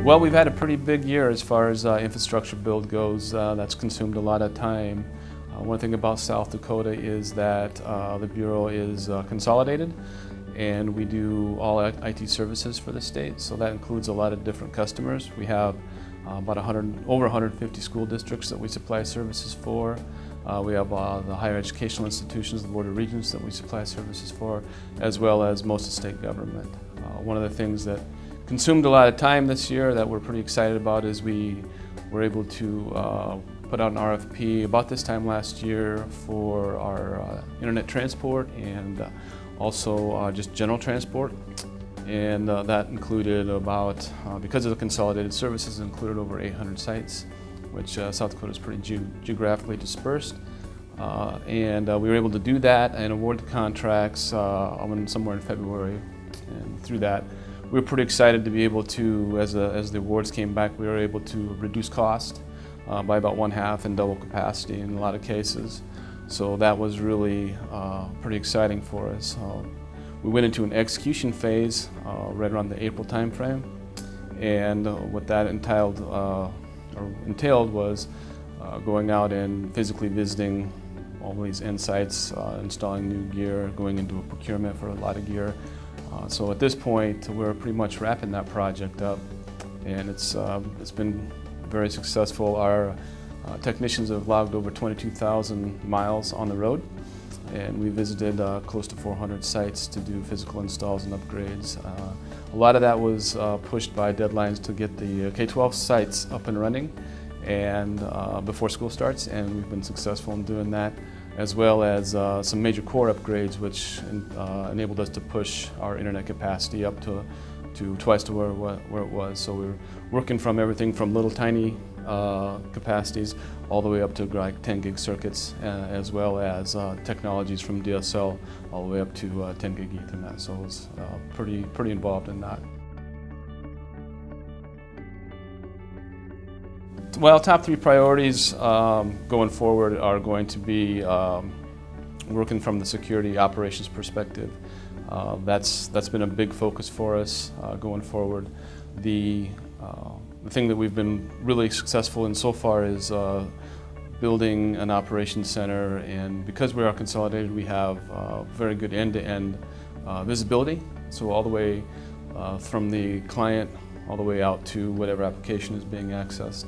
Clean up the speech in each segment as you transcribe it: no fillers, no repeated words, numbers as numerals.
Well, we've had a pretty big year as far as infrastructure build goes. That's consumed a lot of time. One thing about South Dakota is that the Bureau is consolidated, and we do all IT services for the state, so that includes a lot of different customers. We have about over 150 school districts that we supply services for. We have the higher educational institutions, the Board of Regents that we supply services for, as well as most of the state government. One of the things that consumed a lot of time this year that we're pretty excited about is we were able to put out an RFP about this time last year for our internet transport and also just general transport. And that included about, because of the consolidated services, included over 800 sites, which South Dakota is pretty geographically dispersed. And we were able to do that and award the contracts somewhere in February. And through that, we were pretty excited to be able to, as the awards came back, we were able to reduce cost by about 1/2 and double capacity in a lot of cases. So that was really pretty exciting for us. We went into an execution phase right around the April timeframe, and what that entailed was going out and physically visiting all these end sites, installing new gear, going into a procurement for a lot of gear. So at this point, we're pretty much wrapping that project up, and it's been very successful. Our technicians have logged over 22,000 miles on the road, and we visited close to 400 sites to do physical installs and upgrades. A lot of that was pushed by deadlines to get the K-12 sites up and running and before school starts, and we've been successful in doing that, as well as some major core upgrades, which enabled us to push our internet capacity up to twice to where it was. So we're working from everything from little tiny capacities all the way up to like 10 gig circuits, as well as technologies from DSL all the way up to 10 gig Ethernet. So it's pretty involved in that. Well, top 3 priorities going forward are going to be working from the security operations perspective. That's been a big focus for us going forward. The thing that we've been really successful in so far is building an operations center, and because we are consolidated, we have very good end-to-end visibility. So all the way from the client all the way out to whatever application is being accessed.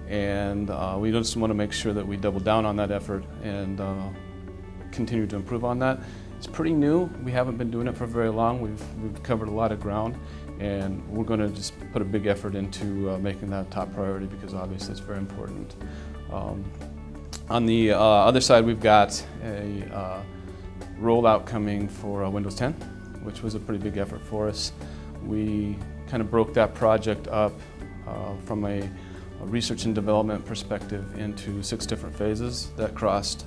And we just want to make sure that we double down on that effort and continue to improve on that. It's pretty new. We haven't been doing it for very long. We've covered a lot of ground, and we're going to just put a big effort into making that a top priority, because obviously it's very important. On the other side, we've got a rollout coming for Windows 10, which was a pretty big effort for us. We kind of broke that project up from a research and development perspective into 6 different phases that crossed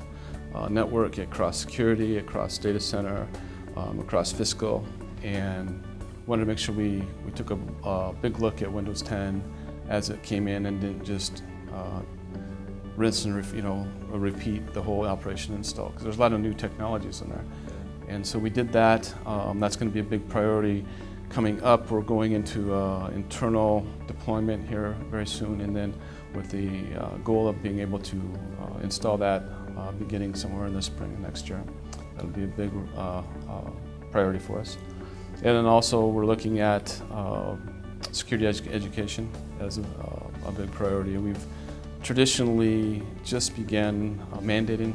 network, it crossed security, it crossed data center, across fiscal, and wanted to make sure we took a big look at Windows 10 as it came in and didn't just rinse and repeat the whole operation install, because there's a lot of new technologies in there. And so we did that. That's going to be a big priority. Coming up, we're going into internal deployment here very soon, and then with the goal of being able to install that beginning somewhere in the spring of next year. That'll be a big priority for us. And then also we're looking at security education as a big priority. We've traditionally just began mandating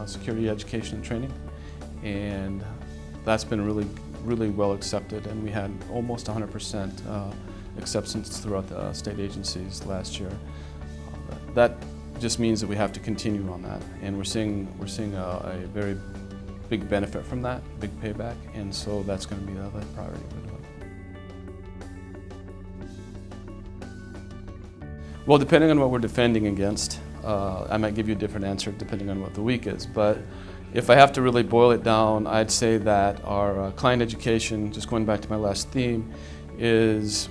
security education and training, and that's been really well accepted, and we had almost 100% acceptance throughout the state agencies last year. That just means that we have to continue on that, and we're seeing a very big benefit from that, big payback, and so that's going to be the other priority we're doing. Well, depending on what we're defending against, I might give you a different answer depending on what the week is, but if I have to really boil it down, I'd say that our client education, just going back to my last theme, is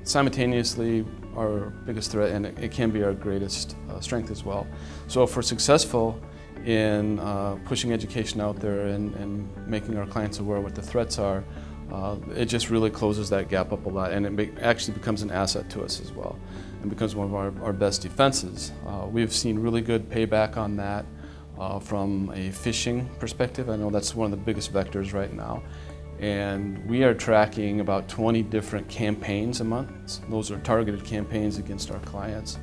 simultaneously our biggest threat, and it can be our greatest strength as well. So if we're successful in pushing education out there and making our clients aware of what the threats are, it just really closes that gap up a lot, and it actually becomes an asset to us as well, and becomes one of our best defenses. We've seen really good payback on that from a phishing perspective. I know that's one of the biggest vectors right now. And we are tracking about 20 different campaigns a month. Those are targeted campaigns against our clients.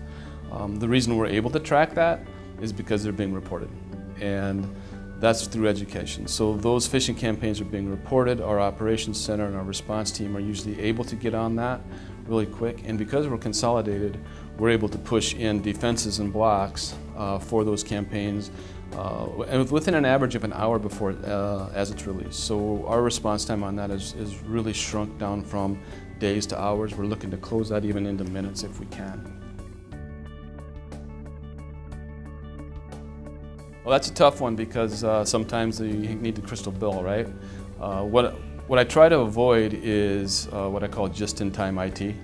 The reason we're able to track that is because they're being reported, and that's through education. So those phishing campaigns are being reported. Our operations center and our response team are usually able to get on that really quick, and because we're consolidated, we're able to push in defenses and blocks for those campaigns and within an average of an hour before as it's released. So our response time on that is really shrunk down from days to hours. We're looking to close that even into minutes if we can. Well, that's a tough one because sometimes you need the crystal ball, right? What I try to avoid is what I call just-in-time IT.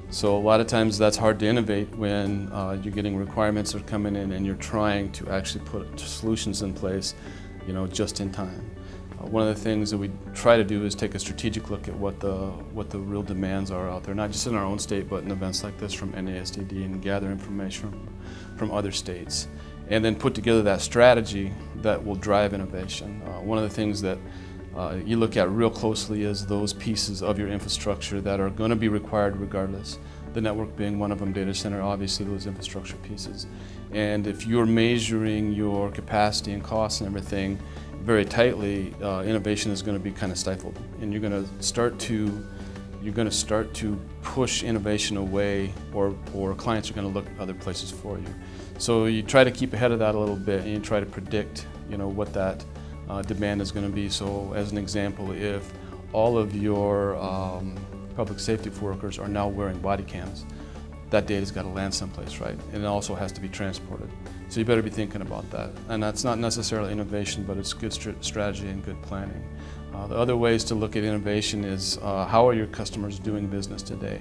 So a lot of times that's hard to innovate when you're getting requirements that are coming in and you're trying to actually put solutions in place, just in time. One of the things that we try to do is take a strategic look at what the real demands are out there, not just in our own state, but in events like this from NASTD, and gather information from other states, and then put together that strategy that will drive innovation. One of the things that you look at real closely is those pieces of your infrastructure that are going to be required regardless. The network being one of them, data center, obviously those infrastructure pieces. And if you're measuring your capacity and costs and everything very tightly, innovation is going to be kind of stifled, and you're going to start to push innovation away, or clients are going to look other places for you. So you try to keep ahead of that a little bit, and you try to predict, what that demand is going to be. So as an example, if all of your public safety workers are now wearing body cams, that data's got to land someplace, right? And it also has to be transported. So you better be thinking about that. And that's not necessarily innovation, but it's good strategy and good planning. The other ways to look at innovation is how are your customers doing business today?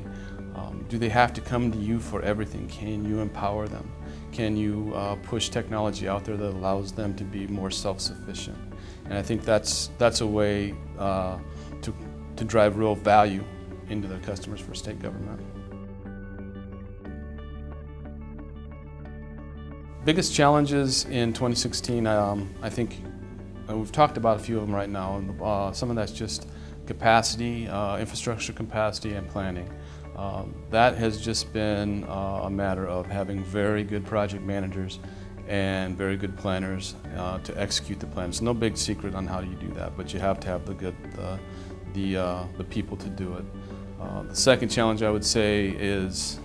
Do they have to come to you for everything? Can you empower them? Can you push technology out there that allows them to be more self-sufficient? And I think that's a way to drive real value into their customers for state government. Biggest challenges in 2016, I think we've talked about a few of them right now, and some of that's just capacity, infrastructure capacity, and planning. That has just been a matter of having very good project managers and very good planners to execute the plan. It's no big secret on how you do that, but you have to have the people to do it. The second challenge I would say is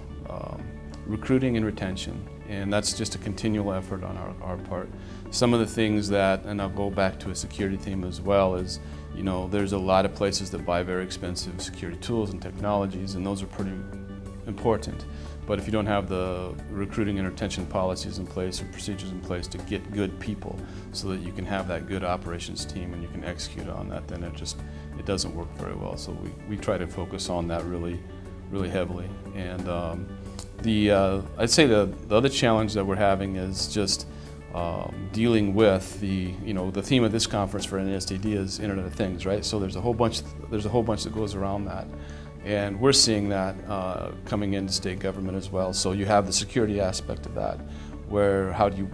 recruiting and retention, and that's just a continual effort on our part. Some of the things that, and I'll go back to a security theme as well, is there's a lot of places that buy very expensive security tools and technologies, and those are pretty important. But if you don't have the recruiting and retention policies in place or procedures in place to get good people so that you can have that good operations team and you can execute on that, then it doesn't work very well. So we try to focus on that really heavily. And I'd say the other challenge that we're having is just dealing with the theme of this conference for NASTD is Internet of Things, right? So there's a whole bunch that goes around that, and we're seeing that coming into state government as well. So you have the security aspect of that, where how do you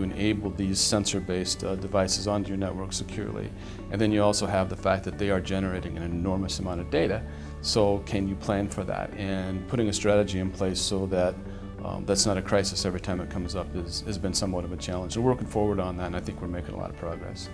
enable these sensor-based devices onto your network securely, and then you also have the fact that they are generating an enormous amount of data. So can you plan for that, and putting a strategy in place so that that's not a crisis every time it comes up has been somewhat of a challenge. We're working forward on that, and I think we're making a lot of progress.